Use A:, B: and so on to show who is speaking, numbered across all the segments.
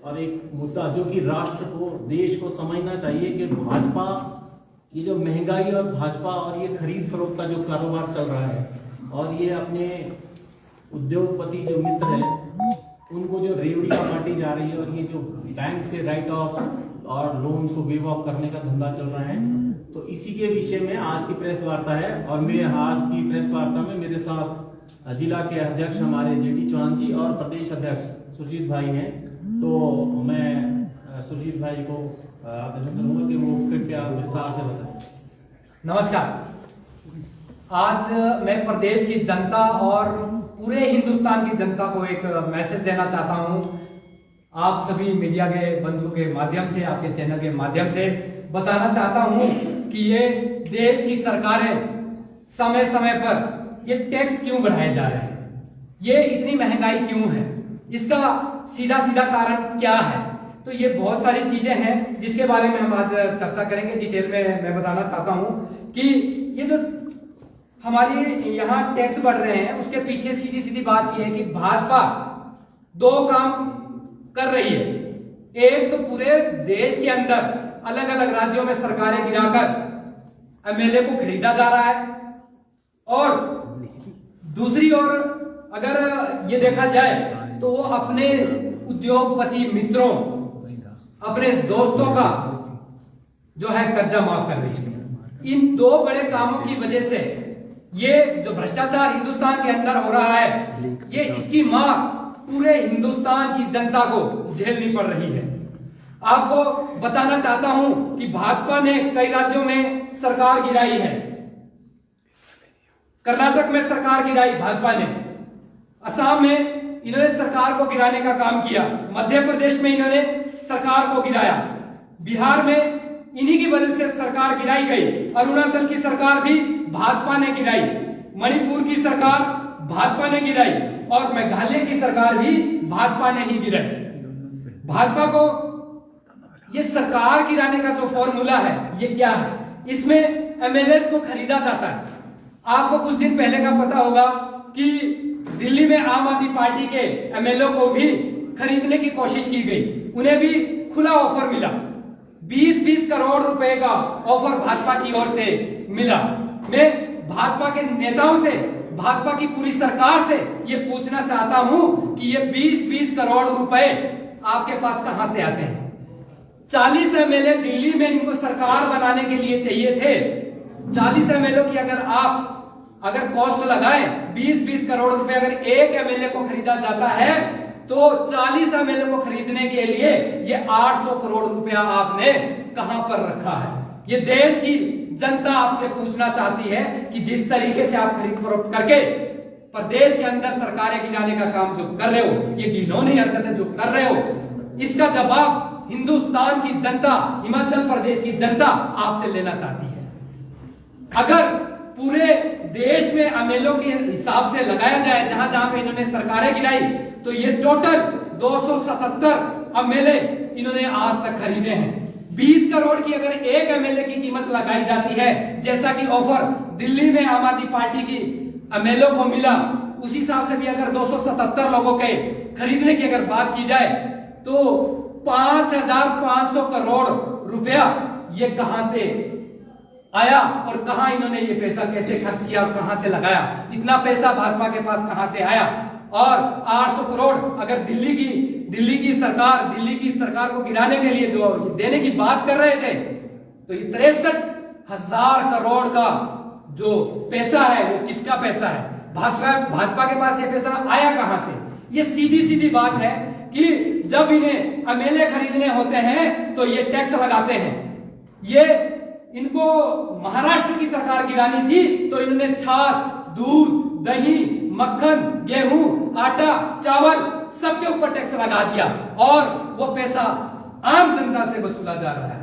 A: और एक मुद्दा जो कि राष्ट्र को, देश को समझना चाहिए कि भाजपा, ये जो महंगाई और भाजपा और ये खरीद फरोख्त का जो कारोबार चल रहा है, और ये अपने उद्योगपति जो मित्र हैं उनको जो रेवड़ियां बांटी जा रही है, और ये जो बैंक से राइट ऑफ और लोन को वेव ऑफ करने का धंधा चल रहा है, तो इसी के विषय में आज की प्रेस वार्ता है। और मैं आज की प्रेस वार्ता में मेरे साथ जिला के अध्यक्ष हमारे जेडी चौहान जी और प्रदेश अध्यक्ष सुरजीत भाई हैं। तो मैं सुरजीत भाई को आवेदन करूंगा कि वो कृपया विस्तार से बताएं।
B: नमस्कार। आज मैं प्रदेश की जनता और पूरे हिंदुस्तान की जनता को एक मैसेज देना चाहता हूं। आप सभी मीडिया के बंधुओं के माध्यम से, आपके चैनल के माध्यम से बताना चाहता हूं कि ये देश की सरकारें समय समय पर ये टैक्स क्यों बढ़ाए जा रहे हैं, ये इतनी महंगाई क्यों है, इसका सीधा सीधा कारण क्या है। तो ये बहुत सारी चीजें हैं जिसके बारे में हम आज चर्चा करेंगे। डिटेल में मैं बताना चाहता हूं कि ये जो हमारी यहाँ टैक्स बढ़ रहे हैं उसके पीछे सीधी सीधी बात यह है कि भाजपा दो काम कर रही है। एक तो पूरे देश के अंदर अलग अलग राज्यों में सरकारें गिराकर एमएलए को खरीदा जा रहा है, और दूसरी ओर अगर ये देखा जाए तो वो अपने उद्योगपति मित्रों, अपने दोस्तों का जो है कर्जा माफ कर रही है। इन दो बड़े कामों की वजह से ये जो भ्रष्टाचार हिंदुस्तान के अंदर हो रहा है, ये इसकी मार पूरे हिंदुस्तान की जनता को झेलनी पड़ रही है। आपको बताना चाहता हूं कि भाजपा ने कई राज्यों में सरकार गिराई है। कर्नाटक में सरकार गिराई भाजपा ने, असम में इन्होंने सरकार को गिराने का काम किया, मध्य प्रदेश में इन्होंने सरकार को गिराया, बिहार में इन्हीं की वजह से सरकार गिराई गई, अरुणाचल की सरकार भी भाजपा ने गिराई, मणिपुर की सरकार भाजपा ने गिराई, और मेघालय की सरकार भी भाजपा ने ही गिराई। भाजपा को ये सरकार गिराने का जो फॉर्मूला है ये क्या है, इसमें एमएलए को खरीदा जाता है। आपको कुछ दिन पहले का पता होगा कि दिल्ली में आम आदमी पार्टी के एमएलए को भी खरीदने की कोशिश की गई, उन्हें भी खुला ऑफर मिला, 20-20 करोड़ रुपए का ऑफर भाजपा की ओर से मिला। मैं भाजपा के नेताओं से, भाजपा की पूरी सरकार से ये पूछना चाहता हूं कि ये 20-20 करोड़ रुपए आपके पास कहां से आते हैं। 40 एमएलए दिल्ली में इनको सरकार बनाने के लिए चाहिए थे। 40 एमएलए की अगर कॉस्ट लगाएं, 20-20 करोड़ रुपए अगर एक एमएलए को खरीदा जाता है तो 40 एमएलए को खरीदने के लिए ये 800 करोड़ रुपया आपने कहां पर रखा है। ये देश की जनता आपसे पूछना चाहती है कि जिस तरीके से आप खरीद फरोख्त करके प्रदेश के अंदर सरकारें गिराने का काम जो कर रहे हो, ये घिनौनी हरकतें जो कर रहे हो, इसका जवाब हिंदुस्तान की जनता, हिमाचल प्रदेश की जनता आपसे लेना चाहती है। अगर पूरे देश में एमएलए के हिसाब से लगाया जाए जहां जहां पे इन्होंने सरकारें गिराई, तो ये टोटल 277 एमएलए इन्होंने आज तक खरीदे हैं। 20 करोड़ की अगर एक एमएलए की कीमत लगाई जाती है, जैसा कि ऑफर दिल्ली में आम आदमी पार्टी की एमएलए को मिला, उसी हिसाब से भी अगर 277 लोगों के खरीदने की अगर बात की जाए तो 5500 करोड़ रुपया ये कहां से आया और कहां इन्होंने ये पैसा कैसे खर्च किया और कहां से लगाया। इतना पैसा भाजपा के पास कहां से आया। और 800 करोड़ अगर दिल्ली की सरकार को गिराने के लिए जो देने की बात कर रहे थे, तो ये 63,000 करोड़ का जो पैसा है वो किसका पैसा है, भाजपा के पास ये पैसा आया कहां से। ये सीधी सीधी बात है कि जब इन्हें एमएलए खरीदने होते हैं तो ये टैक्स लगाते हैं। ये इनको महाराष्ट्र की सरकार गिरानी थी तो इन्होंने छाछ, दूध, दही, मक्खन, गेहूं, आटा, चावल सबके ऊपर टैक्स लगा दिया, और वो पैसा आम जनता से वसूला जा रहा है।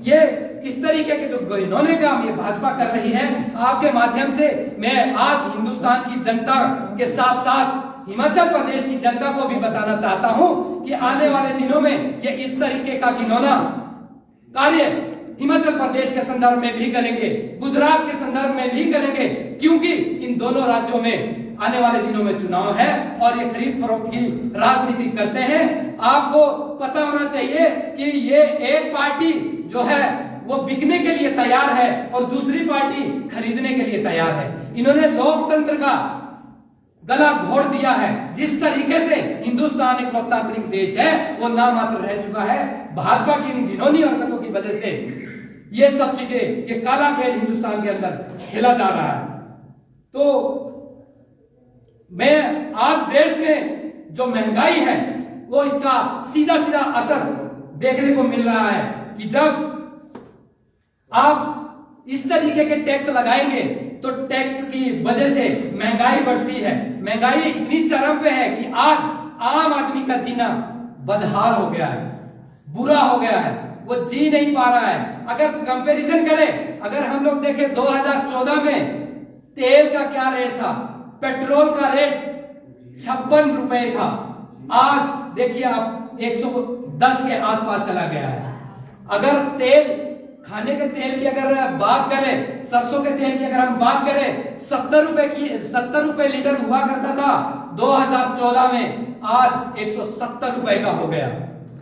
B: ये इस तरीके के जो घिनौने काम ये भाजपा कर रही है, आपके माध्यम से मैं आज हिंदुस्तान की जनता के साथ साथ हिमाचल प्रदेश की जनता को भी बताना चाहता हूं कि आने वाले दिनों में ये इस तरीके का घिनौना कार्य हिमाचल प्रदेश के संदर्भ में भी करेंगे, गुजरात के संदर्भ में भी करेंगे, क्योंकि इन दोनों राज्यों में आने वाले दिनों में चुनाव है और ये खरीद फरोख्त की राजनीति करते हैं। आपको पता होना चाहिए कि ये एक पार्टी जो है वो बिकने के लिए तैयार है और दूसरी पार्टी खरीदने के लिए तैयार है। इन्होंने लोकतंत्र का गला घोट दिया है। जिस तरीके से हिंदुस्तान एक लोकतांत्रिक देश है वो नामात्र रह चुका है। भाजपा की इन घिनौनी हरकतों की वजह से ये सब चीजें, ये काला खेल हिंदुस्तान के अंदर खेला जा रहा है। तो मैं आज देश में जो महंगाई है वो इसका सीधा सीधा असर देखने को मिल रहा है कि जब आप इस तरीके के टैक्स लगाएंगे तो टैक्स की वजह से महंगाई बढ़ती है। महंगाई इतनी चरम पे है कि आज आम आदमी का जीना बदहाल हो गया है, बुरा हो गया है, वो जी नहीं पा रहा है। अगर कंपैरिजन करें, अगर हम लोग देखें 2014 में तेल का क्या रेट था, पेट्रोल का रेट 56 रुपए था, आज देखिए आप 110 के आसपास चला गया है। अगर तेल, खाने के तेल की अगर बात करें, सरसों के तेल की अगर हम बात करें, 70 रुपए लीटर हुआ करता था 2014 में, आज 170 रुपए का हो गया।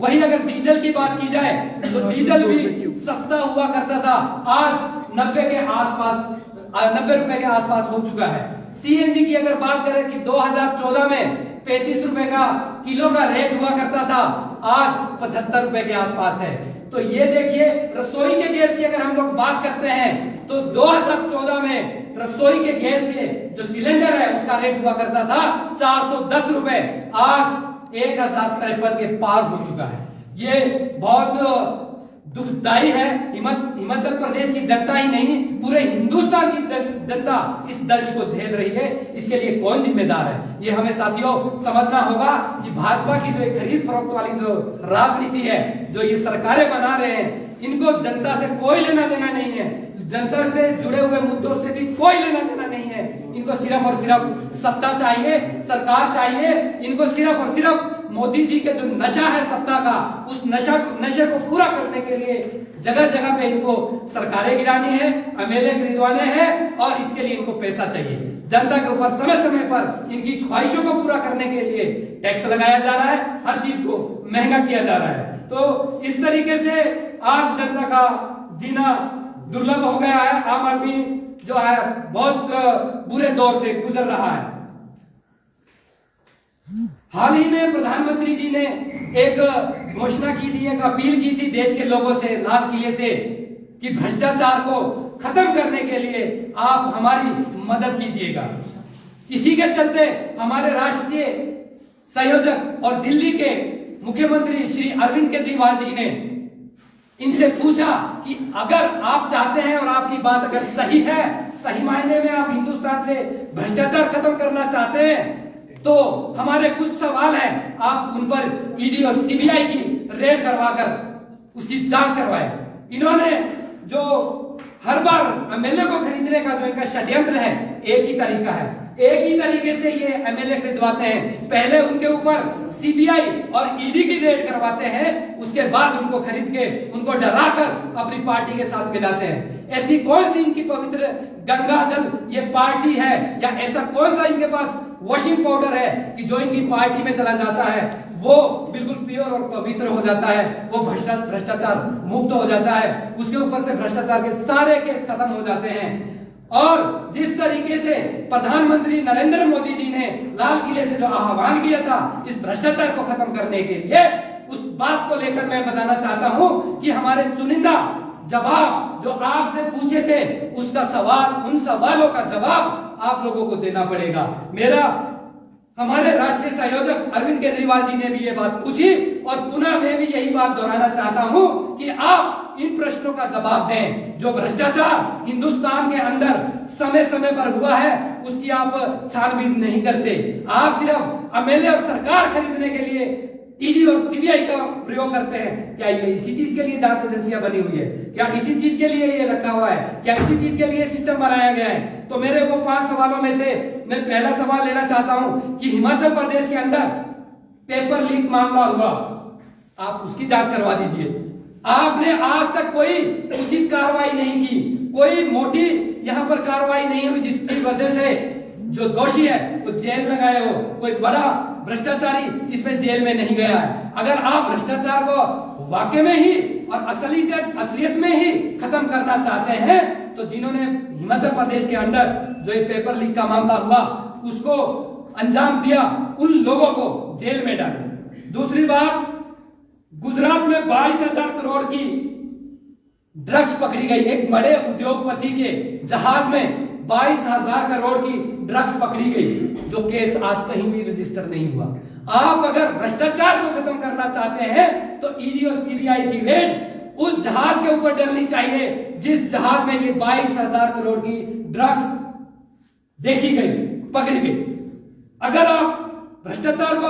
B: वहीं अगर डीजल की बात की जाए तो डीजल भी सस्ता हुआ करता था, आज 90 रुपए के आसपास हो चुका है। सीएनजी की अगर बात करें कि 2014 में 35 रुपए का किलो का रेट हुआ करता था, आज 75 रुपए के आसपास है। तो ये देखिए, रसोई के गैस की अगर हम लोग बात करते हैं तो 2014 में रसोई के गैस के जो सिलेंडर है उसका रेट हुआ करता था 410 रुपए, आज 1053 के पार हो चुका है। ये बहुत दुखदाई है। हिमाचल प्रदेश की जनता ही नहीं, पूरे हिंदुस्तान की जनता इस दर्द को झेल रही है। इसके लिए कौन जिम्मेदार है, ये हमें साथियों समझना होगा कि भाजपा की जो खरीद फरोख्त वाली जो राजनीति है, जो ये सरकारें बना रहे हैं, इनको जनता से कोई लेना देना नहीं है। जनता से जुड़े हुए मुद्दों से भी कोई लेना देना नहीं है। इनको सिर्फ और सिर्फ सत्ता चाहिए, सरकार चाहिए। इनको सिर्फ और सिर्फ मोदी जी के जो नशा है सत्ता का, उस नशे को पूरा करने के लिए जगह जगह पे इनको सरकारें गिरानी है, एमएलए खरीदवाने हैं और इसके लिए इनको पैसा चाहिए। जनता के ऊपर समय समय पर इनकी ख्वाहिशों को पूरा करने के लिए टैक्स लगाया जा रहा है, हर चीज को महंगा किया जा रहा है। तो इस तरीके से आज जनता का जीना दुर्लभ हो गया है। आम आदमी जो है बहुत बुरे दौर से गुजर रहा है। हाल ही में प्रधानमंत्री जी ने एक घोषणा की थी, एक अपील की थी देश के लोगों से, लाल किले से, कि भ्रष्टाचार को खत्म करने के लिए आप हमारी मदद कीजिएगा। इसी के चलते हमारे राष्ट्रीय संयोजक और दिल्ली के मुख्यमंत्री श्री अरविंद केजरीवाल जी ने इनसे पूछा कि अगर आप चाहते हैं और आपकी बात अगर सही है, सही मायने में आप हिंदुस्तान से भ्रष्टाचार खत्म करना चाहते हैं, तो हमारे कुछ सवाल हैं, आप उन पर ईडी और सीबीआई की रेड करवाकर उसकी जांच करवाए। इन्होंने जो हर बार एमएलए को खरीदने का जो इनका षड्यंत्र है, एक ही तरीका है, एक ही तरीके से ये एमएलए खरीदवाते हैं। पहले उनके ऊपर सीबीआई और ईडी की रेड करवाते हैं, उसके बाद उनको खरीद के उनको डराकर अपनी पार्टी के साथ मिलाते हैं। ऐसी कौन सी इनकी पवित्र गंगा जल ये पार्टी है, या ऐसा कौन सा इनके पास वॉशिंग पाउडर है कि जो इनकी पार्टी में चला जाता है वो बिल्कुल प्योर और पवित्र हो जाता है, वो भ्रष्टाचार मुक्त हो जाता है, उसके ऊपर से भ्रष्टाचार के सारे केस खत्म हो जाते हैं। और जिस तरीके से प्रधानमंत्री नरेंद्र मोदी जी ने लाल किले से जो आह्वान किया था इस भ्रष्टाचार को खत्म करने के लिए, उस बात को लेकर मैं बताना चाहता हूं कि हमारे चुनिंदा जवाब जो आपसे पूछे थे, उसका सवाल, उन सवालों का जवाब आप लोगों को देना पड़ेगा। हमारे राष्ट्रीय संयोजक अरविंद केजरीवाल जी ने भी ये बात पूछी और पुनः मैं भी यही बात दोहराना चाहता हूं कि आप इन प्रश्नों का जवाब दें। जो भ्रष्टाचार हिंदुस्तान के अंदर समय समय पर हुआ है उसकी आप छानबीन नहीं करते। आप सिर्फ एमएलए और सरकार खरीदने के लिए ईडी और सीबीआई का प्रयोग करते हैं। क्या ये इसी चीज के लिए जांच एजेंसियां बनी हुई है? क्या इसी चीज के लिए ये रखा हुआ है? क्या इसी चीज के लिए सिस्टम बनाया गया है? तो मेरे वो 5 सवालों में से मैं पहला सवाल लेना चाहता हूं कि हिमाचल प्रदेश के अंदर पेपर लीक मामला हुआ, आप उसकी जांच करवा दीजिए। आपने आज तक कोई उचित कार्रवाई नहीं की, कोई मोटी यहां पर कार्रवाई नहीं हुई जिसकी वजह से जो दोषी है वो जेल में गए हो, कोई बड़ा भ्रष्टाचारी इसमें जेल में नहीं गया है। अगर आप भ्रष्टाचार को वाकई में ही और असलियत में ही खत्म करना चाहते हैं तो जिन्होंने हिमाचल प्रदेश के अंदर जो ये पेपर लीक का मामला हुआ उसको अंजाम दिया, उन लोगों को जेल में डालें। दूसरी बात, गुजरात में 22,000 करोड़ की ड्रग्स पकड़ी गई। एक बड़े उद्योगपति के जहाज में 22,000 करोड़ की ड्रग्स पकड़ी गई, जो केस आज कहीं भी रजिस्टर नहीं हुआ। आप अगर भ्रष्टाचार को खत्म करना चाहते हैं तो ईडी और सीबीआई की रेड उस जहाज के ऊपर डलनी चाहिए जिस जहाज में ये 22,000 करोड़ की ड्रग्स देखी गई, पकड़ी गई। अगर आप भ्रष्टाचार को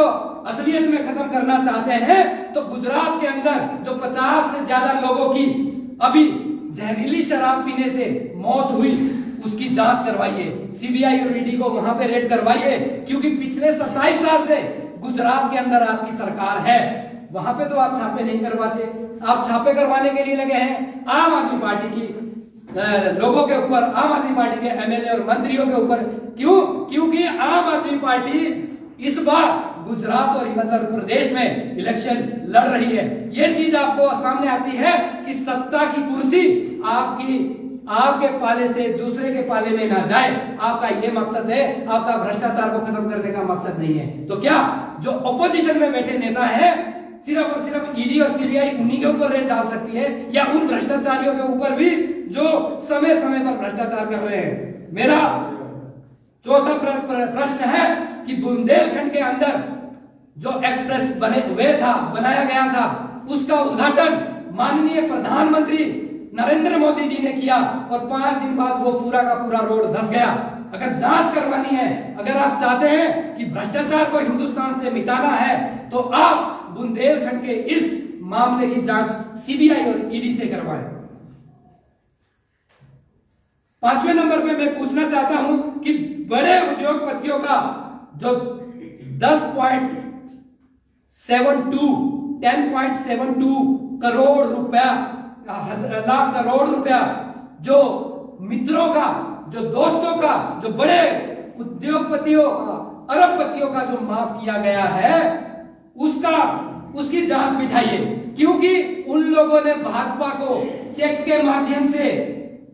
B: असलियत में खत्म करना चाहते हैं तो गुजरात के अंदर जो 50 से ज्यादा लोगों की अभी जहरीली शराब पीने से मौत हुई उसकी जांच करवाइए, सीबीआई और ईडी को वहां पे रेड करवाइए, क्योंकि पिछले 27 साल से गुजरात के अंदर आपकी सरकार है, वहां पे तो आप छापे नहीं करवाते। आप छापे करवाने के लिए लगे हैं आम आदमी पार्टी की लोगों के ऊपर, आम आदमी पार्टी के एमएलए और मंत्रियों के ऊपर। क्यों? क्योंकि आम आदमी पार्टी इस बार गुजरात और हिमाचल प्रदेश में इलेक्शन लड़ रही है। यह चीज आपको सामने आती है कि सत्ता की कुर्सी आपके पाले से दूसरे के पाले में ना जाए, आपका ये मकसद है, आपका भ्रष्टाचार को खत्म करने का मकसद नहीं है। तो क्या जो ऑपोजिशन में बैठे नेता है सिर्फ और सिर्फ ईडी और सीबीआई उन्हीं के ऊपर रेड डाल सकती है, या उन भ्रष्टाचारियों के ऊपर भी जो समय समय पर भ्रष्टाचार कर रहे हैं? मेरा चौथा प्रश्न है कि बुंदेलखंड के अंदर जो एक्सप्रेस बनाया गया था उसका उद्घाटन माननीय प्रधानमंत्री नरेंद्र मोदी जी ने किया और 5 दिन बाद वो पूरा का पूरा रोड धंस गया। अगर जांच करवानी है, अगर आप चाहते हैं कि भ्रष्टाचार को हिंदुस्तान से मिटाना है तो आप बुंदेलखंड के इस मामले की जांच सीबीआई और ईडी से करवाएं। 5वें नंबर पे मैं पूछना चाहता हूं कि बड़े उद्योगपतियों का जो 10.72 करोड़ रुपया, लाख करोड़ रुपया जो मित्रों का, जो दोस्तों का, जो बड़े उद्योगपतियों, अरबपतियों का जो माफ किया गया है उसकी जांच बिठाइए, क्योंकि उन लोगों ने भाजपा को चेक के माध्यम से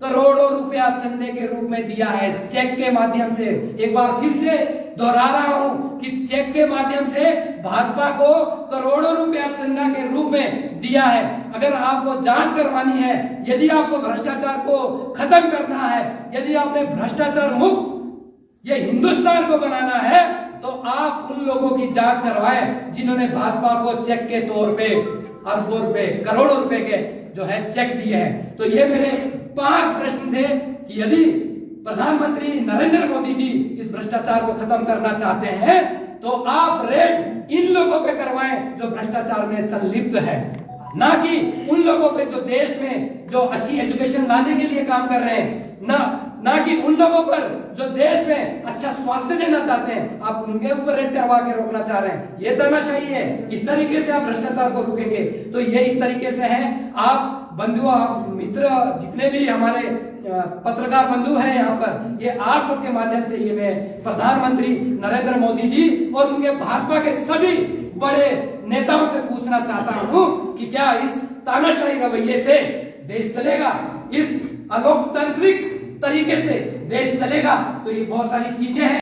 B: करोड़ों रुपया चंदे के रूप में दिया है। चेक के माध्यम से, एक बार फिर से दोहरा रहा हूं कि चेक के माध्यम से भाजपा को करोड़ों रुपया चंदा के रूप में दिया है। अगर आपको जांच करवानी है, यदि आपको भ्रष्टाचार को खत्म करना है, यदि आपने भ्रष्टाचार मुक्त ये हिंदुस्तान को बनाना है तो आप उन लोगों की जांच करवाएं जिन्होंने भाजपा को चेक के तौर पे अरबों रुपए, करोड़ों रुपए के जो है चेक दिए हैं। तो ये मेरे 5 प्रश्न थे कि यदि प्रधानमंत्री नरेंद्र मोदी जी इस भ्रष्टाचार को खत्म करना चाहते हैं तो आप रेड इन लोगों पे करवाएं जो भ्रष्टाचार में संलिप्त है, ना कि उन लोगों पे जो देश में जो अच्छी एजुकेशन लाने के लिए काम कर रहे हैं, ना कि उन लोगों पर जो देश में अच्छा स्वास्थ्य देना चाहते हैं, आप उनके ऊपर रेड करवा के रोकना चाह रहे हैं। ये तानाशाही है। इस तरीके से आप भ्रष्टाचार को रोकेंगे तो ये इस तरीके से है। आप बंधु, मित्र, जितने भी हमारे पत्रकार बंधु हैं यहाँ पर, ये आप सबके माध्यम से ये मैं प्रधानमंत्री नरेंद्र मोदी जी और उनके भाजपा के सभी बड़े नेताओं से पूछना चाहता हूँ कि क्या इस तानाशाही रवैये से देश चलेगा? इस अलोकतांत्रिक तरीके से देश चलेगा? तो ये बहुत सारी चीजें हैं।